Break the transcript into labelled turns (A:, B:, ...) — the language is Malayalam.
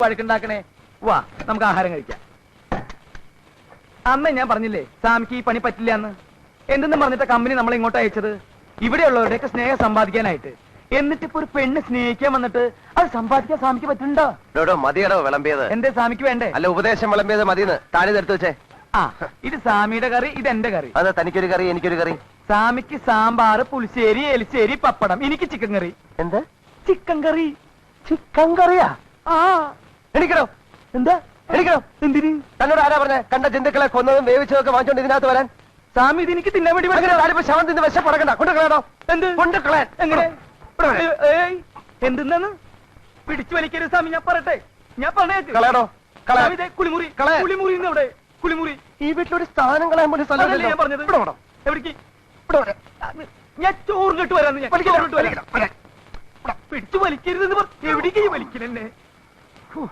A: വഴക്കുണ്ടാക്കണേ? വാ നമുക്ക് ആഹാരം കഴിക്കാം. അമ്മ ഞാൻ പറഞ്ഞില്ലേ സാമിക്ക് ഈ പണി പറ്റില്ല എന്ന്. എന്തെന്ന് പറഞ്ഞിട്ട് കമ്പനി നമ്മളെ ഇങ്ങോട്ട് അയച്ചത് ഇവിടെയുള്ളവരുടെയൊക്കെ സ്നേഹം സമ്പാദിക്കാനായിട്ട്. എന്നിട്ട് ഇപ്പൊ ഒരു പെണ്ണ് സ്നേഹിക്കാൻ വന്നിട്ട് അത് സമ്പാദിക്കാൻ സ്വാമിക്ക് പറ്റുന്നുണ്ടോ?
B: മതിയടോ വിളമ്പിയത്.
A: എന്തേ സ്വാമിക്ക് വേണ്ടേ?
B: അല്ല, ഉപദേശം വിളമ്പിയത് മതിന്ന് താനിതെടുത്ത് വെച്ചേ.
A: ആ, ഇത് സ്വാമിയുടെ കറി, ഇത് എന്റെ കറി.
B: അത് തനിക്കൊരു കറി, എനിക്കൊരു കറി.
A: സ്വാമിക്ക് സാമ്പാറ്, പുളിശ്ശേരി, എലിശ്ശേരി, പപ്പടം. എനിക്ക് ചിക്കൻ കറി.
B: എന്ത്
A: ചിക്കൻ കറി?
B: ചിക്കൻ കറിയാ?
A: ആ,
B: എണിക്കണോ?
A: എന്താ
B: എണിക്കണോ?
A: എന്തിന്?
B: തന്നോട് ആരാ പറഞ്ഞ കണ്ട ജന്തുക്കളെ കൊന്നതും വേവിച്ചതൊക്കെ വാങ്ങിച്ചോണ്ട് ഇതിനകത്ത് വരാൻ?
A: സ്വാമി ഇത് എനിക്ക് തിന്നാൻ വേണ്ടി
B: താലിപ്പോ ശവം തിന്ന് വിശപ്പടക്കണ്ട. കൊണ്ടുകളയാണോ?
A: എന്ത്
B: കൊണ്ടുകളയാൻ?
A: എങ്ങനെ? എന്തെന്നാണ് പിടിച്ചു വലിക്കരുത് സ്വാമി. ഞാൻ പറയട്ടെ, ഞാൻ പറഞ്ഞേക്ക്.
B: കളയണോ?
A: കുളിമുറി, കുളിമുറി എവിടെ? കുളിമുറി.
B: ഈ വീട്ടിലൊരു സ്ഥാനം കളയാൻ പോലും സ്ഥലം
A: ഞാൻ പറഞ്ഞത്. എവിടേക്ക്? ഞാൻ ചോറ് കെട്ട് വരാന്ന്. ഞാൻ പിടിച്ചു വലിക്കരുതെന്ന് പറഞ്ഞു. എവിടേക്ക് വലിക്കണെന്നെ?